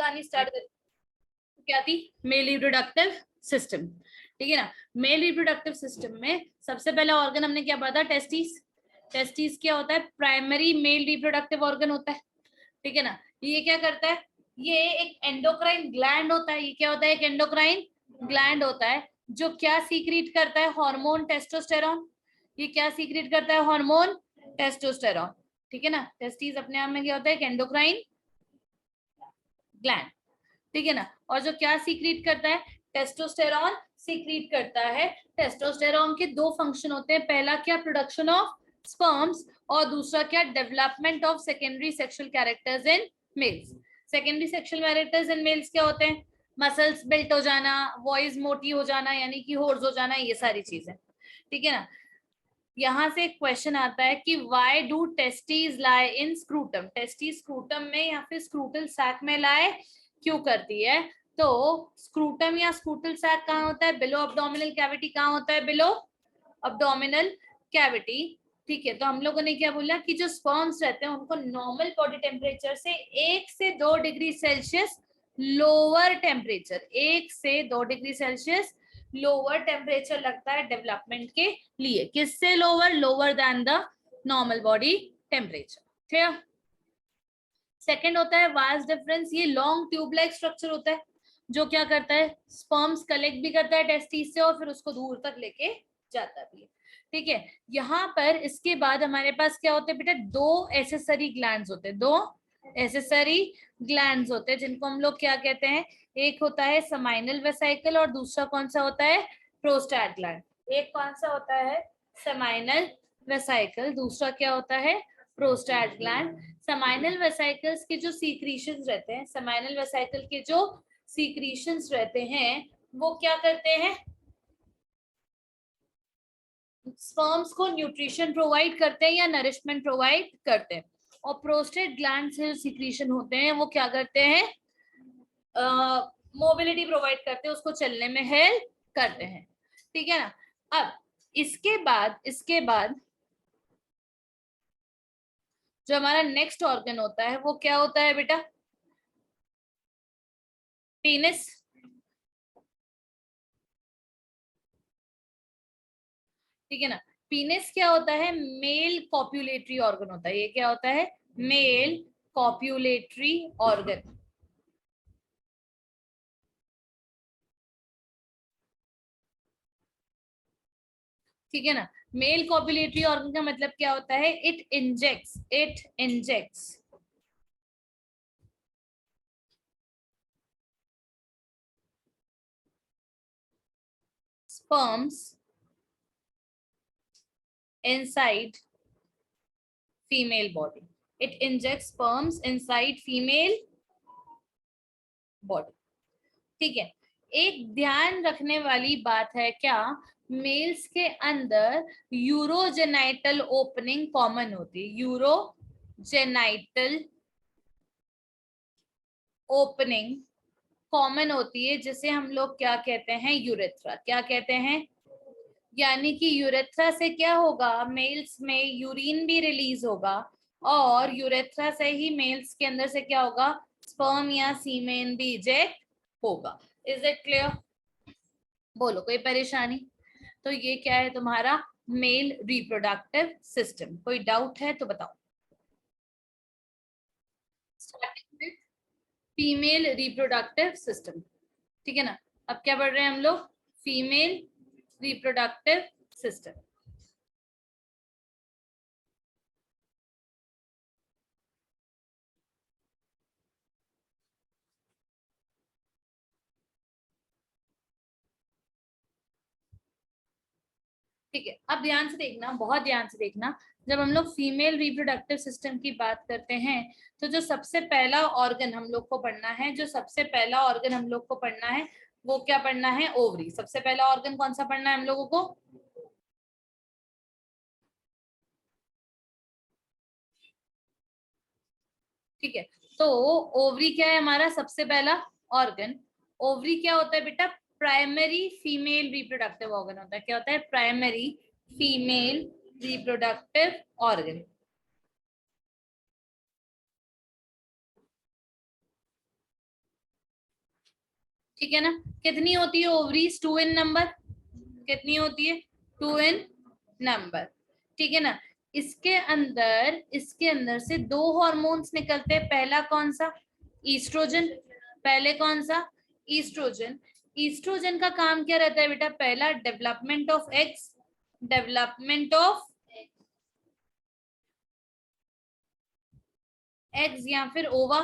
कहानी स्टार्ट कर, क्या थी? मेल रिप्रोडक्टिव सिस्टम, ठीक है ना। मेल रिप्रोडक्टिव सिस्टम में सबसे पहला ऑर्गन हमने क्या पढ़ा था? टेस्टिस। टेस्टिस क्या होता है? प्राइमरी मेल रिप्रोडक्टिव ऑर्गन होता है, ठीक है ना। ये क्या करता है? ये एक एंडोक्राइन ग्लैंड होता है। ये क्या होता है? एक एंडोक्राइन ग्लैंड होता है जो क्या सीक्रेट करता है? Hormone testosterone. ये क्या सीक्रेट करता है? हार्मोन टेस्टोस्टेरोन, ठीक है ना। टेस्टिस अपने आप में क्या होता है? एक एंडोक्राइन ग्लैंड, ठीक है ना। और जो क्या सीक्रेट करता है? टेस्टोस्टेरोन सीक्रेट करता है। टेस्टोस्टेरोन के दो फंक्शन होते हैं, पहला क्या? प्रोडक्शन ऑफ स्पर्म्स, और दूसरा क्या? Development of secondary sexual characters in males. Secondary sexual characters in males क्या होते हैं? मसल्स बिल्ट हो जाना, वॉइस मोटी हो जाना, यानी कि होर्स हो जाना, ये सारी चीजें, ठीक है ना। यहाँ से एक क्वेश्चन आता है कि why do testes lie in scrotum? Testes scrotum में या फिर स्क्रूटल सैक में लाई क्यों करती है? तो स्क्रूटम या स्क्रूटल सैक कहाँ होता है? Below abdominal cavity. कहाँ होता है? बिलो अब्डोमिनल कैविटी, ठीक है। तो हम लोगों ने क्या बोला कि जो स्पर्म्स रहते हैं उनको नॉर्मल बॉडी टेम्परेचर से 1 से 2 डिग्री सेल्सियस लोअर टेम्परेचर, 1 से 2 डिग्री सेल्सियस लोअर टेम्परेचर लगता है डेवलपमेंट के लिए। किससे lower? Lower than the normal body temperature, ठीक है। सेकेंड होता है वास डिफरेंस। ये लॉन्ग ट्यूब लाइक स्ट्रक्चर होता है जो क्या करता है? स्पर्म्स कलेक्ट भी करता है टेस्टिस से और फिर उसको दूर तक लेके जाता भी है, ठीक है। यहाँ पर इसके बाद हमारे पास क्या होते हैं बेटा? दो एसेसरी ग्लैंड्स होते हैं, दो एसेसरी ग्लैंड्स होते हैं जिनको हम लोग क्या कहते हैं? एक होता है सेमाइनल वेसिकल और दूसरा कौन सा होता है? प्रोस्टैट ग्लैंड। एक कौन सा होता है? सेमाइनल वेसिकल, दूसरा क्या होता है? प्रोस्टैट ग्लैंड। सेमाइनल वेसिकल्स के जो सीक्रीशंस रहते हैं, सेमाइनल वेसिकल के जो सीक्रीशंस रहते हैं वो क्या करते हैं? स्पर्म्स को न्यूट्रिशन प्रोवाइड करते हैं या नरिशमेंट प्रोवाइड करते हैं। और प्रोस्टेट ग्लैंड से जो सीक्रीशन होते हैं वो क्या करते हैं? मोबिलिटी प्रोवाइड करते हैं, उसको चलने में हेल्प करते हैं, ठीक है ना। अब इसके बाद जो हमारा नेक्स्ट ऑर्गन होता है वो क्या होता है बेटा? पेनिस, ठीक है ना। पीनिस क्या होता है? मेल कॉप्युलेटरी ऑर्गन होता है। ये क्या होता है? मेल कॉप्युलेटरी ऑर्गन, ठीक है ना। मेल कॉप्युलेटरी ऑर्गन का मतलब क्या होता है? It injects sperms inside female body. It injects sperms inside female body, ठीक है। एक ध्यान रखने वाली बात है क्या? मेल्स के अंदर यूरोजेनाइटल ओपनिंग कॉमन होती है। यूरोजेनाइटल ओपनिंग कॉमन होती है जिसे हम लोग क्या कहते हैं? यूरेथ्रा। क्या कहते हैं? यानी कि यूरेथ्रा से क्या होगा? मेल्स में यूरिन भी रिलीज होगा और यूरेथ्रा से ही मेल्स के अंदर से क्या होगा? स्पर्म या सीमेन भी इजेक्ट होगा। Is it clear? बोलो कोई परेशानी? तो ये क्या है तुम्हारा? Male reproductive system. कोई डाउट है तो बताओ। Starting with female reproductive system, ठीक है ना। अब क्या पढ़ रहे हैं हम लोग? Female reproductive system. ठीक है, अब ध्यान से देखना, बहुत ध्यान से देखना। जब हम लोग फीमेल रिप्रोडक्टिव सिस्टम की बात करते हैं तो जो सबसे पहला ऑर्गन हम लोग को पढ़ना है, जो सबसे पहला ऑर्गन हम लोग को पढ़ना है वो क्या पढ़ना है? ओवरी। सबसे पहला ऑर्गन कौन सा पढ़ना है हम लोगों को? ठीक है, तो ओवरी क्या है हमारा सबसे पहला ऑर्गन? ओवरी क्या होता है बेटा? प्राइमरी फीमेल रिप्रोडक्टिव ऑर्गन होता है। क्या होता है? प्राइमरी फीमेल रिप्रोडक्टिव ऑर्गन, ठीक है ना। कितनी होती है ओवरीज? 2 इन नंबर। कितनी होती है? 2 इन नंबर। ठीक है ना। इसके अंदर से 2 हार्मोन्स निकलते हैं। पहला कौन सा? ईस्ट्रोजन। पहले कौन सा? ईस्ट्रोजन। ईस्ट्रोजन का काम क्या रहता है बेटा? पहला development of eggs, development of eggs या फिर ओवा।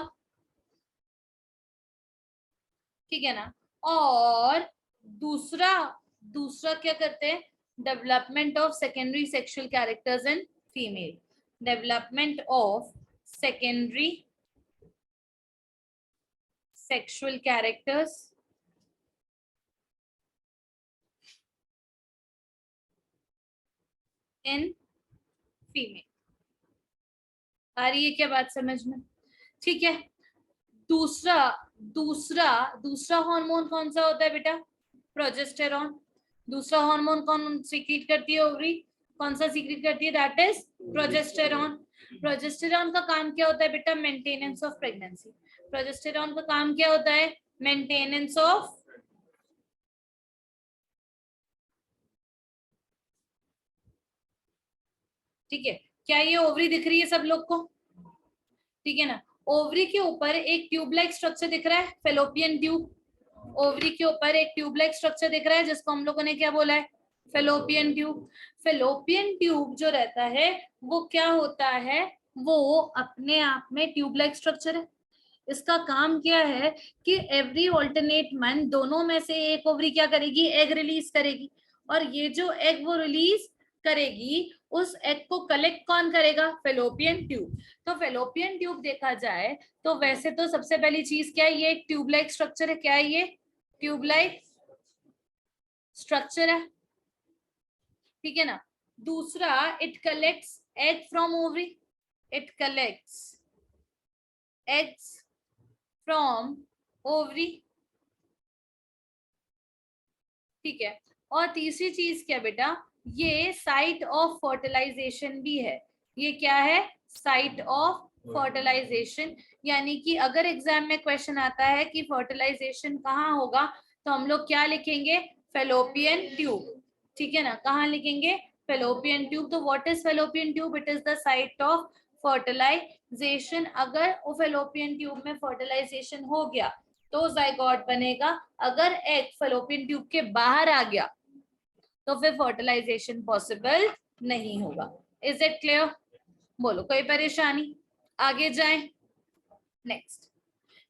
ठीक है ना। और दूसरा दूसरा क्या करते हैं? Development of secondary sexual characters in female. Development of secondary sexual characters in female. आ रही है क्या बात समझ में? ठीक है। दूसरा दूसरा दूसरा हार्मोन कौन सा होता है बेटा? प्रोजेस्टेरॉन। दूसरा हार्मोन कौन सीक्रेट करती है ओवरी? कौन सा सीक्रेट करती है? That is progesterone. प्रोजेस्टेरॉन का काम क्या होता है बेटा? Maintenance of pregnancy. प्रोजेस्टेरॉन का काम क्या होता है? Maintenance of. ठीक है। क्या ये ओवरी दिख रही है सब लोग को? ठीक है ना। ओवरी के ऊपर एक ट्यूब लाइक स्ट्रक्चर दिख रहा है, फेलोपियन ट्यूब। ओवरी के ऊपर एक ट्यूब लाइक स्ट्रक्चर दिख रहा है जिसको हम लोगों ने क्या बोला है? Fallopian tube. फेलोपियन ट्यूब जो रहता है वो क्या होता है? वो अपने आप में ट्यूब लाइक स्ट्रक्चर है। इसका काम क्या है कि एवरी ऑल्टरनेट मंथ दोनों में से एक ओवरी क्या करेगी? एग रिलीज करेगी। और ये जो एग वो रिलीज करेगी, उस एग को कलेक्ट कौन करेगा? Fallopian tube. तो फेलोपियन ट्यूब देखा जाए तो वैसे तो सबसे पहली चीज क्या है? ये एक ट्यूब लाइक स्ट्रक्चर है। क्या है ये? ट्यूब लाइक स्ट्रक्चर है। ठीक है ना। दूसरा, it collects egg from ovary. It collects eggs from ovary. ठीक है। और तीसरी चीज क्या बेटा? ये साइट ऑफ फर्टिलाइजेशन भी है। ये क्या है? Site of fertilisation. यानी कि अगर एग्जाम में क्वेश्चन आता है कि फर्टिलाइजेशन कहाँ होगा, तो हम लोग क्या लिखेंगे? Fallopian tube. ठीक है ना। कहाँ लिखेंगे? Fallopian tube. तो what is fallopian tube? It is the site of fertilization. अगर वो फेलोपियन ट्यूब में फर्टिलाइजेशन हो गया तो जाइगोट बनेगा। अगर एग फेलोपियन ट्यूब के बाहर आ गया तो फिर फर्टिलाइजेशन पॉसिबल नहीं होगा। Is it clear? बोलो, कोई परेशानी? आगे जाएं। नेक्स्ट।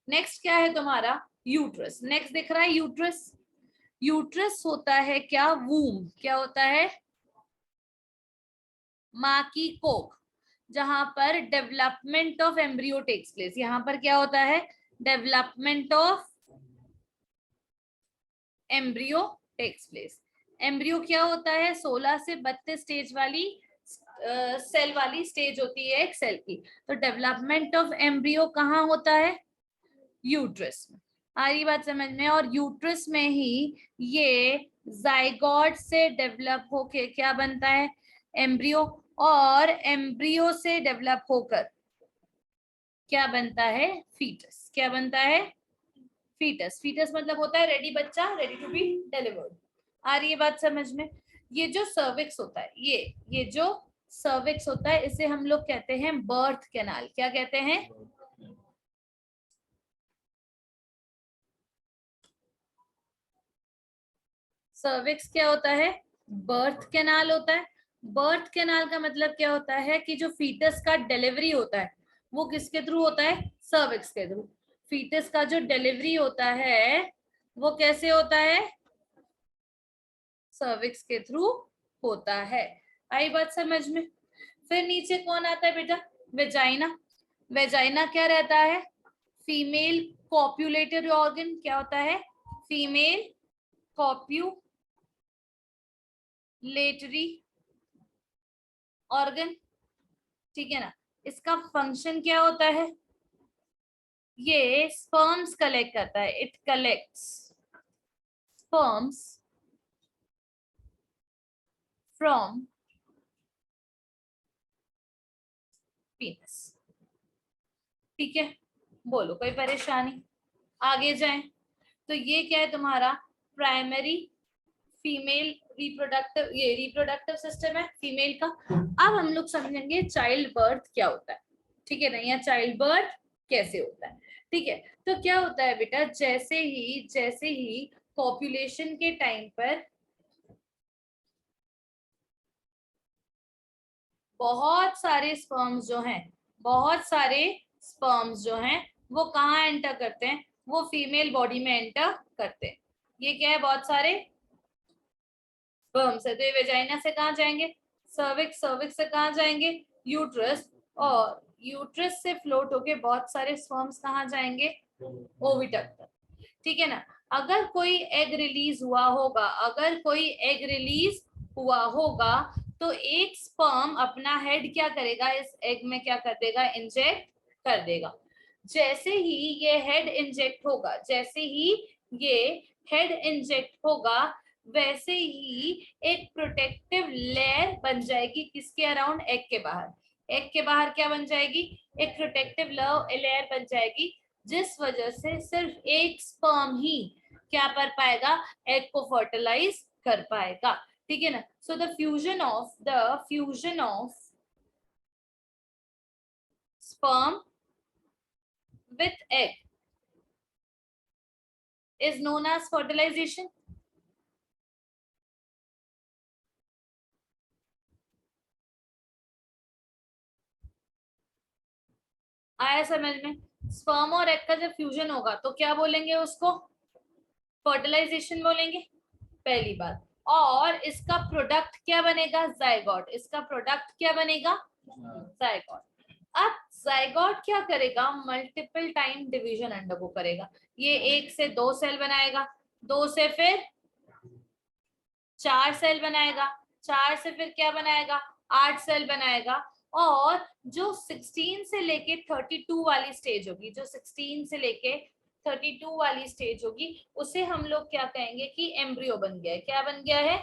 नेक्स्ट क्या है तुम्हारा? यूट्रस। नेक्स्ट दिख रहा है यूट्रस। यूट्रस होता है क्या? वूम। क्या होता है? माँ की कोख, जहां पर development of embryo takes place. यहां पर क्या होता है? Development of embryo takes place. Embryo क्या होता है? 16 से 32 स्टेज वाली सेल वाली स्टेज होती है एक सेल की। तो डेवलपमेंट ऑफ एम्ब्रियो कहाँ होता है? यूट्रस में। आ रही बात समझ में? और यूट्रस में ही ये जाइगोट से डेवलप होके क्या बनता है? एम्ब्रियो। और एम्ब्रियो से डेवलप होकर क्या बनता है? फीटस। क्या बनता है? फीटस। फीटस मतलब होता है रेडी बच्चा, रेडी टू बी डिलीवर्ड। आ रही है बात समझ में? ये जो सर्विक्स होता है, ये जो सर्विक्स होता है, इसे हम लोग कहते हैं बर्थ कैनाल। क्या कहते हैं? सर्विक्स क्या होता है? बर्थ कैनाल होता है। बर्थ कैनाल का मतलब क्या होता है? कि जो फीटस का डिलीवरी होता है वो किसके थ्रू होता है? सर्विक्स के थ्रू। फीटस का जो डिलीवरी होता है वो कैसे होता है? सर्विक्स के थ्रू होता है। आई बात समझ में? फिर नीचे कौन आता है बेटा? वेजाइना। वेजाइना क्या रहता है? Female copulatory organ. क्या होता है? Female copulatory organ. ठीक है ना। इसका फंक्शन क्या होता है? ये स्पर्म्स कलेक्ट करता है। It collects sperms from पीनस। ठीक है। बोलो, कोई परेशानी? आगे जाएं। तो ये क्या है तुम्हारा प्राइमरी फीमेल रिप्रोडक्टिव, ये रिप्रोडक्टिव सिस्टम है फीमेल का। अब हम लोग समझेंगे चाइल्ड बर्थ क्या होता है, ठीक है ना, या चाइल्ड बर्थ कैसे होता है। ठीक है, तो क्या होता है बेटा, जैसे ही पॉपुलेशन के टाइम पर बहुत सारे स्पर्म्स जो हैं, बहुत सारे स्पर्म्स जो हैं वो कहाँ एंटर करते हैं, वो फीमेल बॉडी में एंटर करते हैं। ये क्या है, बहुत सारे स्पर्म्स है। तो ये वेजाइना से कहाँ जाएंगे, सर्विक्स, सर्विक्स से कहाँ जाएंगे, यूट्रस, और यूट्रस से फ्लोट होके बहुत सारे स्पर्म्स कहाँ जाएंगे, ओविटक तक। ठीक है ना। अगर कोई एग रिलीज हुआ होगा, अगर कोई एग रिलीज हुआ होगा तो एक स्पर्म अपना हेड क्या करेगा, इस एग में क्या कर देगा, इंजेक्ट कर देगा। जैसे ही ये हेड इंजेक्ट होगा, जैसे ही ये हेड इंजेक्ट होगा, वैसे ही एक प्रोटेक्टिव लेयर बन जाएगी किसके अराउंड, एग के बाहर। एग के बाहर क्या बन जाएगी, एक प्रोटेक्टिव लेयर बन जाएगी, जिस वजह से सिर्फ एक स्पर्म ही क्या कर पाएगा, एग को फर्टिलाइज कर पाएगा। ठीक है ना। So the fusion of sperm with egg is known as fertilisation. आया समझ में। स्पर्म और एग का जब फ्यूजन होगा तो क्या बोलेंगे उसको, फर्टिलाइजेशन बोलेंगे, पहली बात। और इसका प्रोडक्ट क्या बनेगा, जाइगोट। इसका प्रोडक्ट क्या बनेगा, जाइगोट। अब जाइगोट क्या करेगा, मल्टीपल टाइम डिवीजन अंडरगो करेगा। ये एक से 2 सेल बनाएगा, 2 से फिर 4 सेल बनाएगा, 4 से फिर क्या बनाएगा, 8 सेल बनाएगा। और जो 16 से लेके 32 वाली स्टेज होगी, जो 16 से लेके 32 वाली स्टेज होगी, उसे हम लोग क्या कहेंगे कि एम्ब्रियो बन गया है। क्या बन गया है,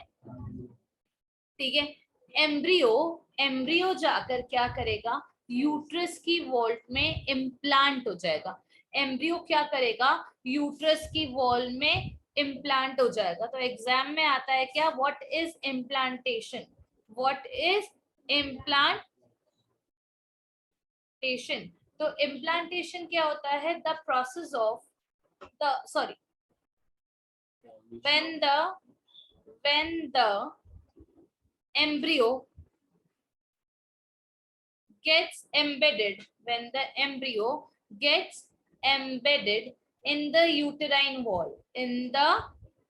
ठीक है। एम्ब्रियो जाकर क्या करेगा, यूट्रस की वॉल में इम्प्लांट हो जाएगा। एम्ब्रियो क्या करेगा, यूट्रस की वॉल में इम्प्लांट हो जाएगा। तो एग्जाम में आता है क्या, what is implantation, what is implantation. तो इम्प्लांटेशन क्या होता है, the process of the sorry when the embryo gets embedded, when the embryo gets embedded in the uterine wall, in the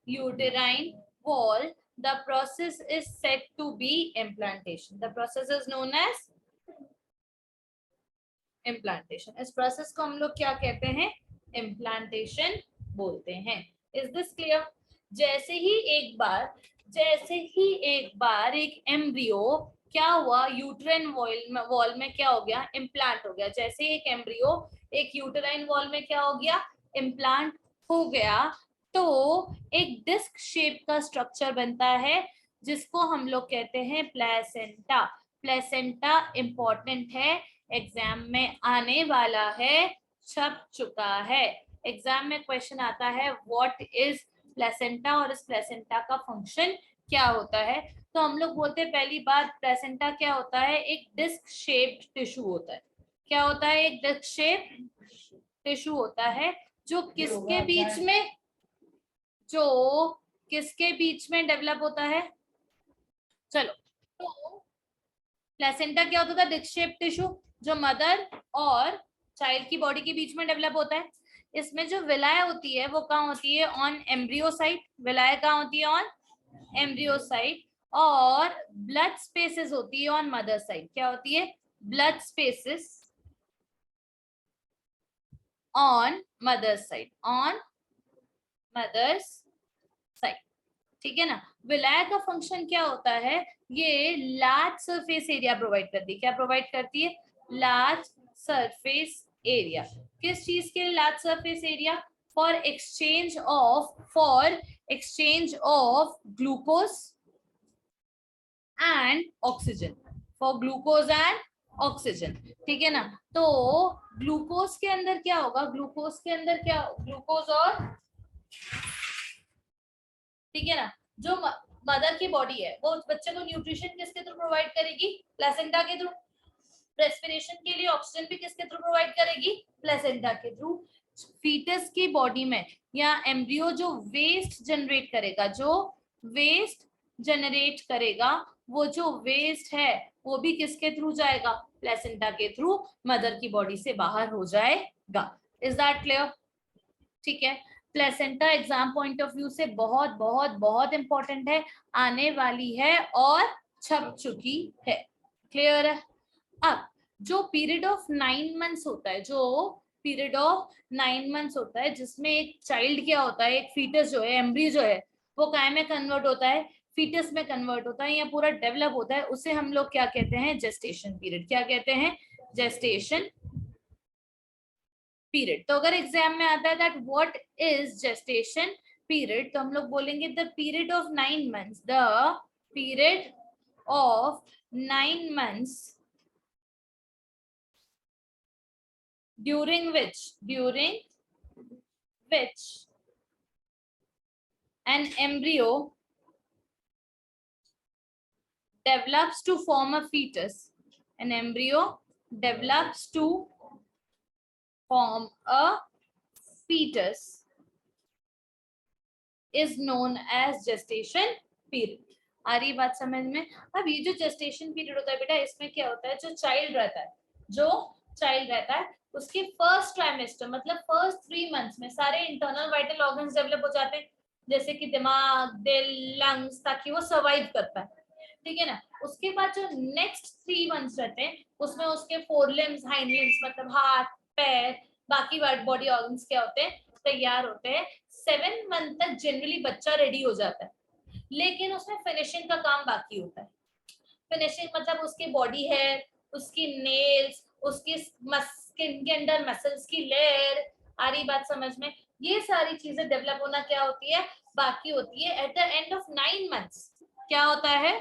uterine wall, the process is said to be implantation. The process is known as implantation. इस process को हम लोग क्या कहते हैं, implantation बोलते हैं। Is this clear? जैसे ही एक बार एक एम्ब्रियो क्या हुआ, यूट्राइन वॉल में क्या हो गया, इम्प्लांट हो गया। जैसे एक एम्ब्रियो एक यूट्राइन वॉल में क्या हो गया, इम्प्लांट हो गया, तो एक डिस्क शेप का स्ट्रक्चर बनता है, जिसको हम लोग कहते हैं प्लेसेंटा। प्लेसेंटा इंपॉर्टेंट है, एग्जाम में आने वाला है, छप चुका है। एग्जाम में क्वेश्चन आता है व्हाट इज प्लेसेंटा, और इस प्लेसेंटा का फंक्शन क्या होता है। तो हम लोग बोलते हैं पहली बात, प्लेसेंटा क्या होता है, एक डिस्क शेप्ड टिश्यू होता है। क्या होता है, एक डिस्क शेप्ड टिश्यू होता है, जो किसके बीच में डेवलप होता है। चलो, तो प्लेसेंटा क्या होता था, डिस्क शेप्ड टिश्यू, जो मदर और चाइल्ड की बॉडी के बीच में डेवलप होता है। इसमें जो विलाय होती है वो कहाँ होती है, ऑन एम्ब्रियो साइट। विलाय कहाँ होती है, ऑन एम्ब्रियो साइट। और ब्लड स्पेसेस होती है ऑन मदर साइड। क्या होती है, blood spaces on mother's side, on mother's side. ठीक है ना। विलाय का फंक्शन क्या होता है, ये लार्ज सरफेस एरिया प्रोवाइड करती है। क्या प्रोवाइड करती है, लार्ज सरफेस एरिया। किस चीज के लिए large surface area, for exchange of glucose and oxygen, for glucose and oxygen. ठीक है ना। तो ग्लूकोज के अंदर क्या होगा, ग्लूकोज और ठीक है ना। जो मदर की बॉडी है वो बच्चे को न्यूट्रिशन किसके थ्रू प्रोवाइड करेगी, प्लेसेंटा के थ्रू। रेस्पिरेशन के लिए ऑक्सीजन भी किसके थ्रू प्रोवाइड करेगी, प्लेसेंटा के थ्रू। फीटस की बॉडी में या एम्ब्रियो जो वेस्ट जनरेट करेगा, जो वेस्ट जनरेट करेगा, वो जो वेस्ट है वो भी किसके थ्रू जाएगा, प्लेसेंटा के थ्रू मदर की बॉडी से बाहर हो जाएगा। Is that clear? ठीक है। Placenta exam point of view से बहुत बहुत बहुत इंपॉर्टेंट है, आने वाली है और छप चुकी है। क्लियर है? अब जो पीरियड ऑफ 9 मंथ्स होता है, जो पीरियड ऑफ 9 मंथ्स होता है, जिसमें एक चाइल्ड क्या होता है, एक फीटस जो है, एम्ब्रियो जो है, वो काय में कन्वर्ट होता है, फीटस में कन्वर्ट होता है या पूरा डेवलप होता है, उसे हम लोग क्या कहते हैं, जेस्टेशन पीरियड। क्या कहते हैं, जेस्टेशन पीरियड। तो अगर एग्जाम में आता है that what is gestation period, तो हम लोग बोलेंगे the period of 9 months, the period of 9 months during which an embryo develops to form a fetus, an embryo develops to form a fetus is known as gestation period. आ रही बात समझ में? अब ये जो जेस्टेशन पीरियड होता है बेटा, इसमें क्या होता है, जो चाइल्ड रहता है उसके फर्स्ट ट्राइमेस्टर मतलब फर्स्ट 3 मंथ्स में सारे इंटरनल वाइटल ऑर्गन्स डेवलप हो जाते हैं, जैसे कि दिमाग, दिल, लंग्स, ताकि वो सर्वाइव कर पाए। ठीक है ना। उसके बाद जो नेक्स्ट 3 मंथ्स रहते हैं उसमें उसके फोर लिम्स, हाइंड लिम्स मतलब हाथ, पैर, बाकी बॉडी ऑर्गन्स क्या होते हैं, तैयार होते हैं। 7 मंथ तक जनरली बच्चा रेडी हो जाता है, लेकिन उसमें फिनिशिंग का काम बाकी होता है। फिनिशिंग मतलब उसकी बॉडी है, उसकी नेल्स, उसकी स्किन के अंदर मसल्स की लेयर, आ रही बात समझ में? ये सारी चीजें डेवलप होना क्या होती है, बाकी होती है। At the end of 9 months क्या होता है,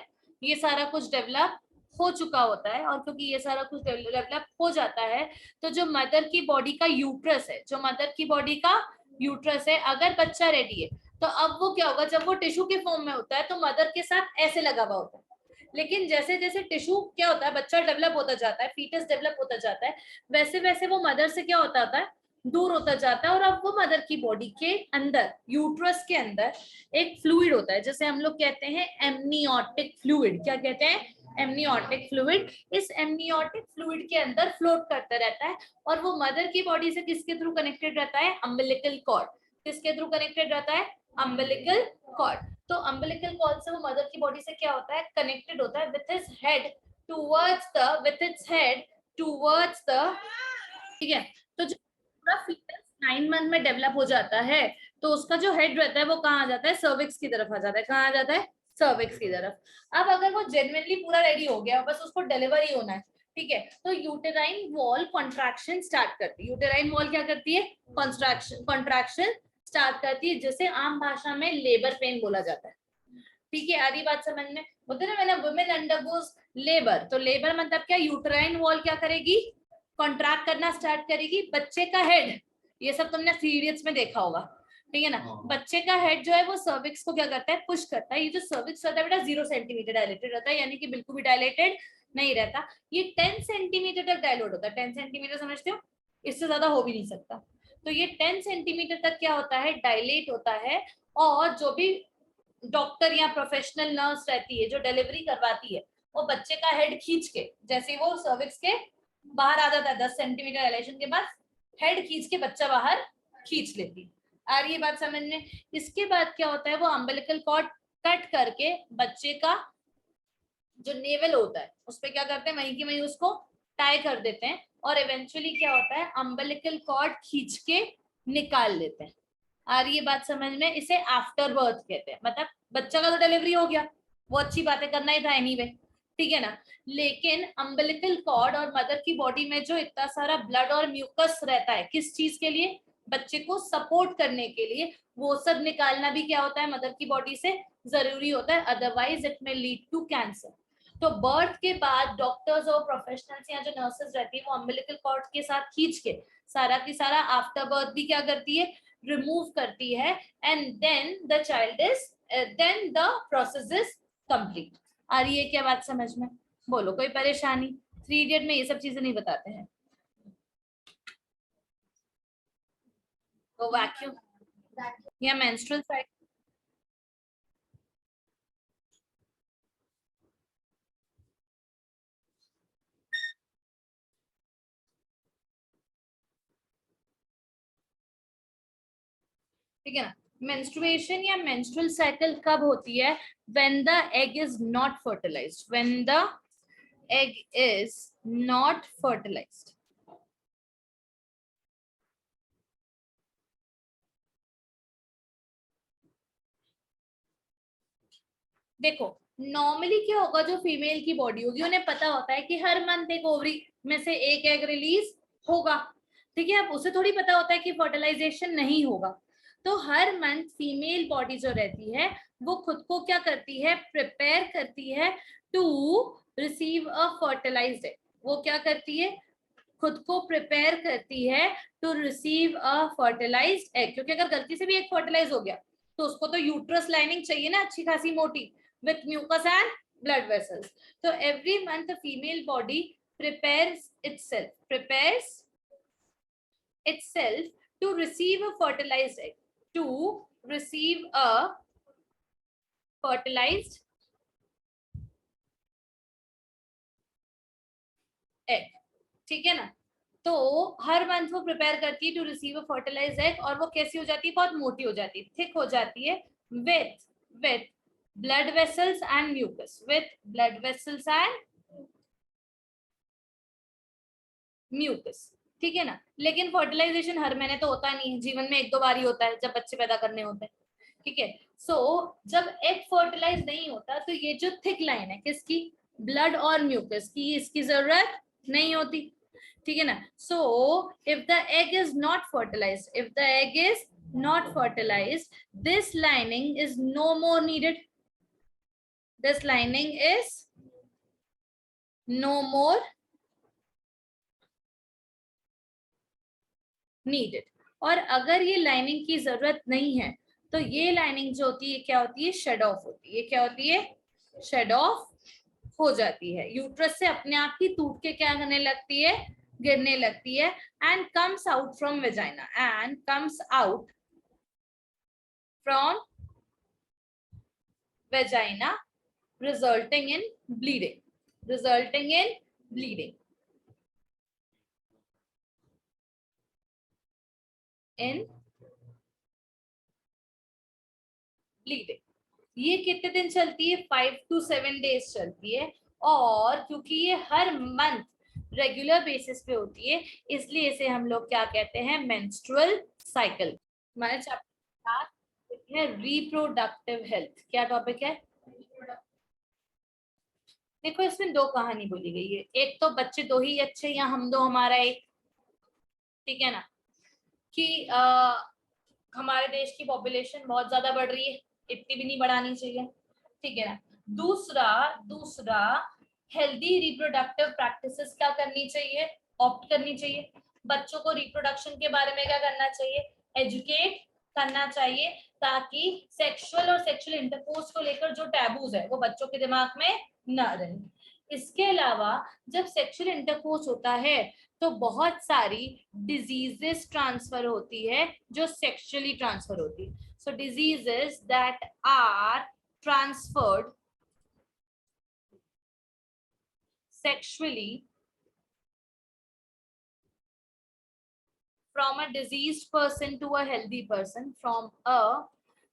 ये सारा कुछ डेवलप हो चुका होता है। और क्योंकि ये सारा कुछ डेवलप हो जाता है, तो जो मदर की बॉडी का यूट्रस है, जो मदर की बॉडी का यूट्रस है, अगर बच्चा रेडी है तो अब वो क्या होगा, जब वो टिश्यू के फॉर्म में होता है तो मदर के साथ ऐसे लगा हुआ होता है। लेकिन जैसे जैसे टिश्यू क्या होता है, बच्चा डेवलप होता जाता है, फीटस डेवलप होता जाता है, वैसे वैसे वो मदर से क्या होता है, दूर होता जाता है। और अब वो मदर की बॉडी के अंदर, यूट्रस के अंदर एक फ्लूइड होता है, जैसे हम लोग कहते हैं एमनियोटिक फ्लूइड। क्या कहते हैं, एमनियोटिक फ्लूइड। इस एमनियोटिक फ्लूइड के अंदर फ्लोट करता रहता है और वो मदर की बॉडी से किसके थ्रू कनेक्टेड रहता है, अम्बिलिकल कॉर्ड। किसके थ्रू कनेक्टेड रहता है, अम्बिलिकल कॉर्ड। तो अम्बिलिकल कॉर्ड से वो मदर की बॉडी से क्या होता है, कनेक्टेड होता है with his head towards the, with its head towards the. ठीक है। तो जो पूरा फीटस 9 मंथ में डेवलप हो जाता है, तो उसका जो हेड रहता है वो कहाँ आ जाता है, सर्विक्स की तरफ आ जाता है। कहाँ आ जाता है, सर्विक्स की तरफ। अब अगर वो जेन्युइनली पूरा रेडी हो गया, बस उसको डिलीवरी होना है, ठीक है, तो यूटेराइन वॉल कॉन्ट्रैक्शन स्टार्ट करती है। यूटेराइन वॉल क्या करती है, कॉन्ट्रैक्शन स्टार्ट करती है, जिसे आम भाषा में लेबर पेन बोला जाता है। ठीक है, आधी बात समझ में? बोलते ना मैंने वुमेन अंडरगोज लेबर, तो लेबर मतलब क्या, यूटेराइन वॉल क्या करेगी, कॉन्ट्रैक्ट करना स्टार्ट करेगी। बच्चे का हेड, ये सब तुमने 3 इडियट्स में देखा होगा, ठीक है ना। बच्चे का हेड जो है वो सर्विक्स को क्या करता है, पुश करता है। ये जो सर्विक्स रहता है बेटा 0 सेंटीमीटर डायलेटेड रहता है, यानी कि बिल्कुल भी डायलेटेड नहीं रहता। ये 10 सेंटीमीटर तक डायलेट होता है। 10 सेंटीमीटर समझते हो, इससे ज्यादा हो भी नहीं सकता। तो ये 10 सेंटीमीटर तक क्या होता है, डायलेट होता है। और जो भी डॉक्टर या प्रोफेशनल नर्स रहती है जो डिलीवरी करवाती है, वो बच्चे का हेड खींच के, जैसे वो सर्विक्स के बाहर आ जाता है 10 सेंटीमीटर डायलेशन के बाद, हेड खींच के बच्चा बाहर खींच लेती। आ रही है बात समझ में? इसके बाद क्या होता है, वो अम्बिलिकल कॉर्ड कट करके बच्चे का जो नेवल होता है उस पर क्या करते हैं, वहीं की वहीं उसको टाई कर देते हैं। और इवेंचुअली क्या होता है, अम्बिलिकल कॉर्ड खींच के निकाल लेते हैं। आ रही है बात समझ में? इसे आफ्टर बर्थ कहते हैं। मतलब बच्चा का तो डिलीवरी हो गया, वो अच्छी बातें करना ही था एनीवे, ठीक है ना। लेकिन अम्बिलिकल कॉर्ड और मदर की बॉडी में जो इतना सारा ब्लड और म्यूकस रहता है, किस चीज के लिए, बच्चे को सपोर्ट करने के लिए, वो सब निकालना भी क्या होता है, मदर की बॉडी से जरूरी होता है, अदरवाइज इट में लीड टू कैंसर। तो बर्थ के बाद डॉक्टर्स और प्रोफेशनल्स या जो नर्सेस रहती है, वो अम्बिलिकल कॉर्ड के साथ खींच के सारा की सारा आफ्टर बर्थ भी क्या करती है, रिमूव करती है and then the child is then the process is complete. आ रही है क्या बात समझ में? बोलो कोई परेशानी? 3 इडियट में ये सब चीजें नहीं बताते हैं। तो वैक्यूम या मेंस्ट्रुअल साइकिल, ठीक है ना? मेंस्ट्रुएशन या मेंस्ट्रुअल साइकिल कब होती है? When the egg is not fertilised, when the egg is not fertilised. देखो नॉर्मली क्या होगा, जो फीमेल की बॉडी होगी उन्हें पता होता है कि हर मंथ एक ओवरी में से एक एग रिलीज होगा, ठीक है? अब उसे थोड़ी पता होता है कि फर्टिलाइजेशन नहीं होगा। तो हर मंथ फीमेल बॉडी जो रहती है वो खुद को क्या करती है, प्रिपेयर करती है to receive a fertilised egg. वो क्या करती है, खुद को प्रिपेयर करती है to receive a fertilised egg. क्योंकि अगर गलती से भी एग फर्टिलाइज हो गया तो उसको तो यूट्रस लाइनिंग चाहिए ना, अच्छी खासी मोटी, with mucus and blood vessels. So every month the female body prepares itself to receive a fertilized egg, to receive a fertilized egg, ठीक है ना? तो हर मंथ वो प्रिपेयर करती है to receive a fertilised egg, और वो कैसी हो जाती है, बहुत मोटी हो जाती है, थिक हो जाती है, with blood vessels and mucus, with blood vessels and mucus, ठीक है ना? लेकिन फर्टिलाइजेशन हर महीने तो होता नहीं है, जीवन में 1-2 बार ही होता है जब बच्चे पैदा करने होते हैं, ठीक है? सो जब एग फर्टिलाइज नहीं होता तो ये जो थिक लाइन है किसकी, ब्लड और म्यूकस की, इसकी जरूरत नहीं होती, ठीक है ना? So if the egg is not fertilised, if the egg is not fertilised, this lining is no more needed, this lining is no more needed. और अगर ये लाइनिंग की जरूरत नहीं है तो ये लाइनिंग जो होती है क्या होती है, शेड ऑफ होती है। क्या होती है, शेड ऑफ हो जाती है, यूट्रस से अपने आप ही टूट के क्या करने लगती है, गिरने लगती है, and comes out from vagina, and comes out from vagina, resulting in bleeding, resulting in bleeding, in bleeding। ये कितने दिन चलती है, 5 to 7 डेज चलती है, और क्योंकि ये हर मंथ रेगुलर बेसिस पे होती है इसलिए इसे हम लोग क्या कहते हैं, मेंस्ट्रुअल साइकिल। हमारे चैप्टर है रिप्रोडक्टिव हेल्थ। क्या टॉपिक है? देखो इसमें 2 कहानी बोली गई है, एक तो बच्चे 2 ही अच्छे या हम 2 हमारा एक, ठीक है ना? कि हमारे देश की पॉपुलेशन बहुत ज्यादा बढ़ रही है, इतनी भी नहीं बढ़ानी चाहिए, ठीक है ना? दूसरा दूसरा हेल्दी रिप्रोडक्टिव प्रैक्टिसेस क्या करनी चाहिए, ऑप्ट करनी चाहिए। बच्चों को रिप्रोडक्शन के बारे में क्या करना चाहिए, एजुकेट करना चाहिए, ताकि सेक्सुअल और सेक्सुअल इंटरकोर्स को लेकर जो टैबूज है वो बच्चों के दिमाग में ना रहे। इसके अलावा जब सेक्सुअल इंटरकोर्स होता है तो बहुत सारी डिजीजेस ट्रांसफर होती है जो सेक्सुअली ट्रांसफर होती है। So diseases that are transferred sexually from a diseased person to a healthy person, from a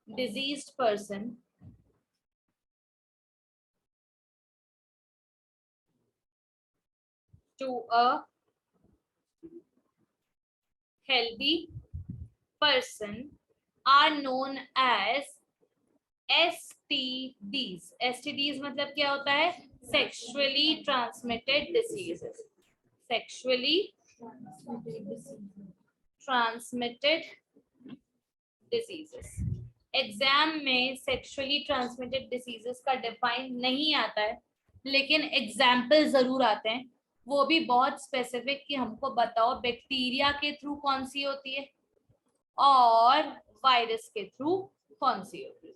diseased person to a healthy person are known as STDs. STDs मतलब क्या होता है, sexually transmitted diseases, sexually transmitted diseases। Exam में sexually transmitted diseases का define नहीं आता है, लेकिन एग्जाम्पल जरूर आते हैं, वो भी बहुत स्पेसिफिक कि हमको बताओ बैक्टीरिया के थ्रू कौन सी होती है, और वायरस के थ्रू कौन सी होती है?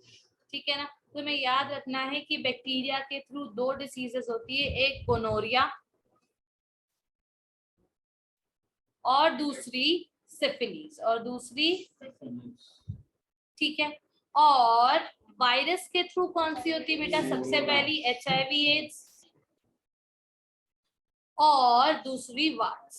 ठीक है ना, तो हमें याद रखना है कि बैक्टीरिया के थ्रू दो डिसीजेस होती है, एक गोनोरिया और दूसरी सिफिलिस, और दूसरी, ठीक है। और वायरस के थ्रू कौन सी होती है बेटा? सबसे पहली HIV एड्स और दूसरी वार्स,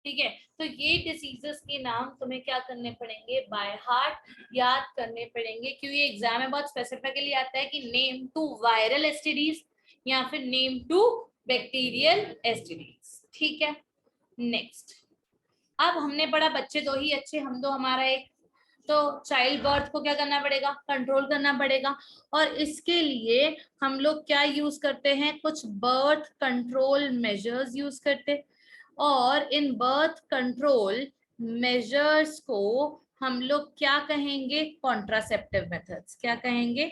ठीक है। तो ये डिसीजेस के नाम तुम्हें क्या करने पड़ेंगे? बाय हार्ट याद करने पड़ेंगे, क्योंकि एग्जाम में बहुत स्पेसिफिकली आता है कि नेम टू वायरल एसटीडीज या फिर नेम टू बैक्टीरियल एसटीडीज, ठीक है। नेक्स्ट, अब हमने पढ़ा बच्चे दो ही अच्छे हम दो हमारा एक, तो चाइल्ड बर्थ को क्या करना पड़ेगा? कंट्रोल करना पड़ेगा। और इसके लिए हम लोग क्या यूज करते हैं? कुछ बर्थ कंट्रोल मेजर्स यूज करते, और इन बर्थ कंट्रोल मेजर्स को हम लोग क्या कहेंगे? Contraceptive methods. क्या कहेंगे?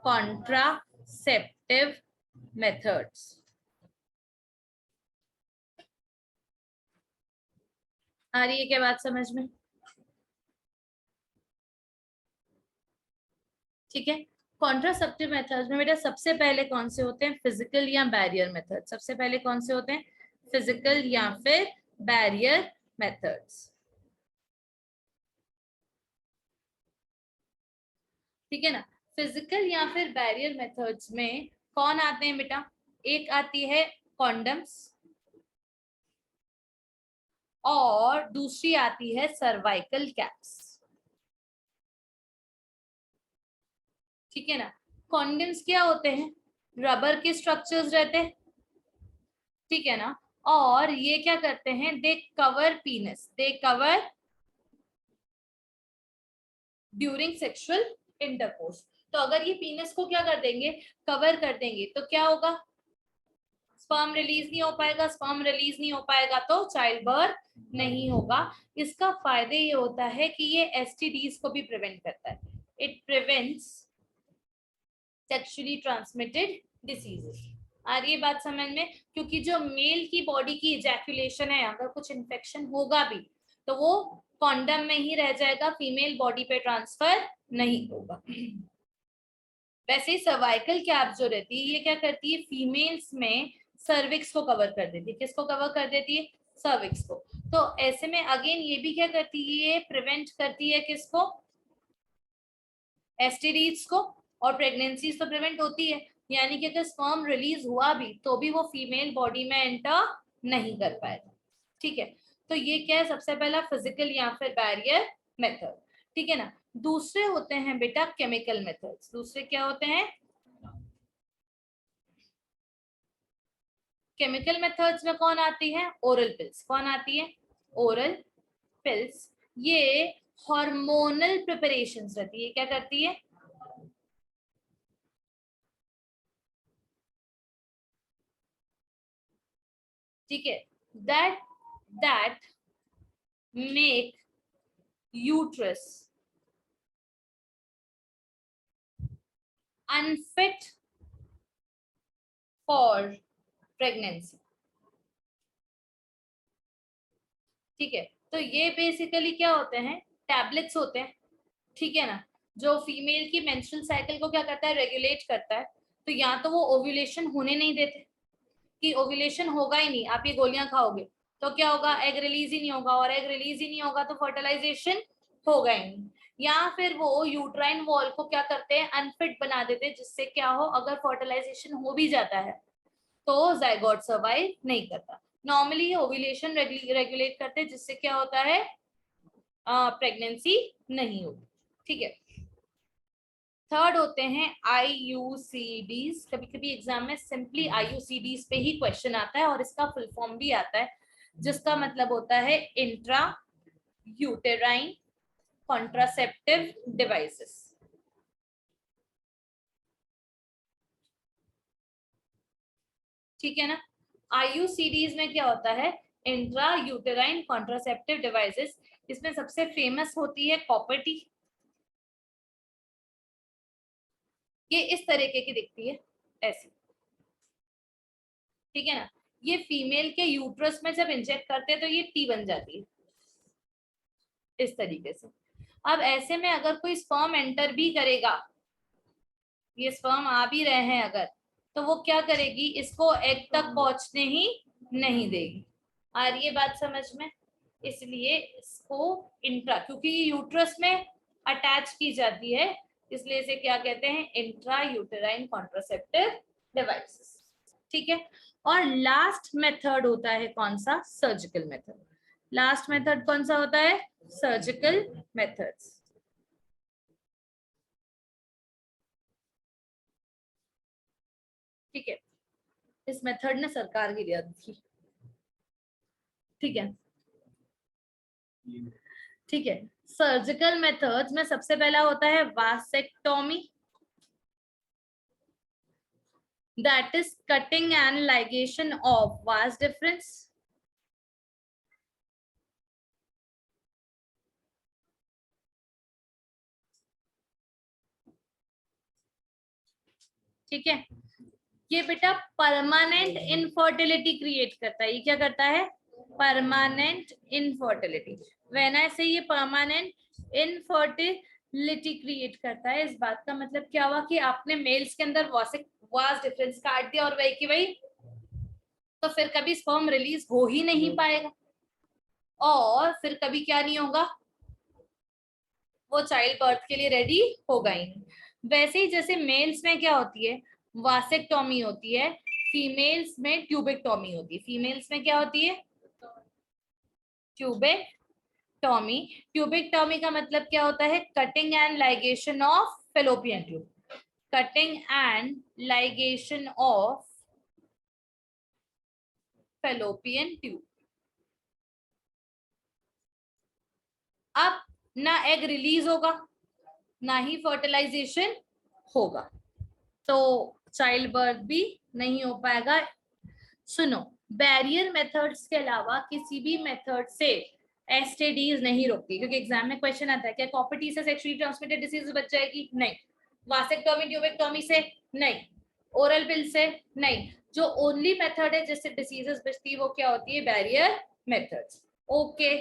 Contraceptive methods. आ रही है क्या बात समझ में? ठीक है। कॉन्ट्रासेप्टिव मेथड्स में बेटा सबसे पहले कौन से होते हैं? फिजिकल या बैरियर मेथड। सबसे पहले कौन से होते हैं? फिजिकल या फिर बैरियर मेथड्स, ठीक है ना। फिजिकल या फिर बैरियर मेथड्स में कौन आते हैं बेटा? एक आती है कॉन्डम्स और दूसरी आती है सर्वाइकल कैप्स, ठीक है ना। कॉन्डम्स क्या होते हैं? रबर के स्ट्रक्चर्स रहते हैं, ठीक है ना। और ये क्या करते हैं? दे कवर पीनस, दे कवर ड्यूरिंग सेक्सुअल इंटरकोर्स। तो अगर ये पीनस को क्या कर देंगे? कवर कर देंगे, तो क्या होगा? स्पर्म रिलीज नहीं हो पाएगा। स्पर्म रिलीज नहीं हो पाएगा तो चाइल्ड बर्थ नहीं होगा। इसका फायदे ये होता है कि ये एसटीडीज को भी प्रिवेंट करता है। It prevents sexually transmitted diseases. आ रही है बात समझ में? क्योंकि जो मेल की बॉडी की इजैकुलेशन है, अगर कुछ इन्फेक्शन होगा भी तो वो कॉन्डम में ही रह जाएगा, फीमेल बॉडी पे ट्रांसफर नहीं होगा। वैसे ही सर्वाइकल कैप जो रहती है ये क्या करती है? फीमेल्स में सर्विक्स को कवर कर देती है। किसको कवर कर देती है? सर्विक्स को। तो ऐसे में अगेन ये भी क्या करती है? ये प्रिवेंट करती है किसको? एसटीडीज को। और प्रेगनेंसीज तो प्रिवेंट होती है, यानी कि अगर स्पर्म रिलीज हुआ भी तो भी वो फीमेल बॉडी में एंटर नहीं कर पाएगा, ठीक है। तो ये क्या है? सबसे पहला फिजिकल या फिर बैरियर मेथड, ठीक है ना। दूसरे होते हैं बेटा केमिकल मेथड्स। दूसरे क्या होते हैं? केमिकल मेथड्स में कौन आती है? Oral pills. कौन आती है? Oral pills. ये हार्मोनल प्रिपरेशंस रहती है। क्या करती है? ठीक है। That that make uterus unfit for pregnancy, ठीक है। तो ये बेसिकली क्या होते हैं? टैबलेट्स होते हैं, ठीक है ना, जो फीमेल की मेंस्ट्रुअल साइकिल को क्या करता है? रेगुलेट करता है। तो या तो वो ओव्यूलेशन होने नहीं देते, कि ओव्यूलेशन होगा ही नहीं, आप ये गोलियां खाओगे तो क्या होगा? एग रिलीज ही नहीं होगा, और एग रिलीज ही नहीं होगा तो फर्टिलाइजेशन होगा ही नहीं। या फिर वो यूट्राइन वॉल को क्या करते हैं? अनफिट बना देते हैं, जिससे क्या हो? अगर फर्टिलाइजेशन हो भी जाता है तो जाइगोट सर्वाइव नहीं करता। नॉर्मली ओव्यूलेशन रेगुलेट करते हैं, जिससे क्या होता है? प्रेगनेंसी नहीं होती, ठीक है। थर्ड होते हैं IUCDs। कभी कभी एग्जाम में सिंपली IUCDs पे ही क्वेश्चन आता है और इसका फुल फॉर्म भी आता है, जिसका मतलब होता है इंट्रा यूटेराइन कॉन्ट्रासेप्टिव डिवाइसेस, ठीक है ना। IUCDs में क्या होता है? Intra uterine contraceptive devices. इसमें सबसे फेमस होती है कॉपर टी। ये इस तरीके की दिखती है, ऐसी, ठीक है ना। ये फीमेल के यूट्रस में जब इंजेक्ट करते हैं तो ये टी बन जाती है, इस तरीके से। अब ऐसे में अगर कोई स्पर्म एंटर भी करेगा, ये स्पर्म आ भी रहे हैं अगर, तो वो क्या करेगी, इसको एग तक पहुंचने ही नहीं देगी। आ रही है बात समझ में? इसलिए इसको इंट्रा, क्योंकि ये यूट्रस में अटैच की जाती है, इसलिए इसे क्या कहते हैं, इंट्रा यूटेराइन कॉन्ट्रासेप्टिव डिवाइसेस। ठीक है। और लास्ट मेथड होता है कौन सा, सर्जिकल मेथड। लास्ट मेथड कौन सा होता है, सर्जिकल मेथड्स। ठीक है, इस मेथड ने सरकार की रियायत की। ठीक है, ठीक है। सर्जिकल मेथड्स में सबसे पहला होता है vasectomy, that is cutting and ligation of vas deferens. ठीक है, ये बेटा परमानेंट इनफर्टिलिटी क्रिएट करता है। ये क्या करता है, परमानेंट इनफर्टिलिटी। व्हेन आई से ये परमानेंट इनफर्टिलिटी क्रिएट करता है, इस बात का मतलब क्या हुआ कि आपने मेल्स के अंदर वास डिफरेंस काट दिया और वही की वही, तो फिर कभी स्पर्म रिलीज हो ही नहीं पाएगा, और फिर कभी क्या नहीं होगा, वो चाइल्ड बर्थ के लिए रेडी होगा ही नहीं। वैसे ही जैसे मेल्स में क्या होती है, वासेक्टोमी होती है, फीमेल्स में ट्यूबेक्टोमी होती है। फीमेल्स में क्या होती है, ट्यूबेक्टोमी। ट्यूबेक्टोमी का मतलब क्या होता है, cutting and ligation of fallopian tube. Cutting and ligation of fallopian tube. अब ना एग रिलीज होगा, ना ही फर्टिलाइजेशन होगा, तो चाइल्ड बर्थ भी नहीं हो पाएगा। सुनो, बैरियर मेथड्स के अलावा किसी भी मेथड से एसटीडीज नहीं रोकती, क्योंकि एग्जाम में क्वेश्चन आता है क्या कॉपर्टी से सेक्सुअली ट्रांसमिटेड डिसीज बच जाएगी, नहीं। वासेक्टोमी ट्यूबेक्टोमी से नहीं, ओरल पिल से नहीं। जो ओनली मेथड है जिससे डिसीजेस बचती है वो क्या होती है, बैरियर मेथड्स। ओके,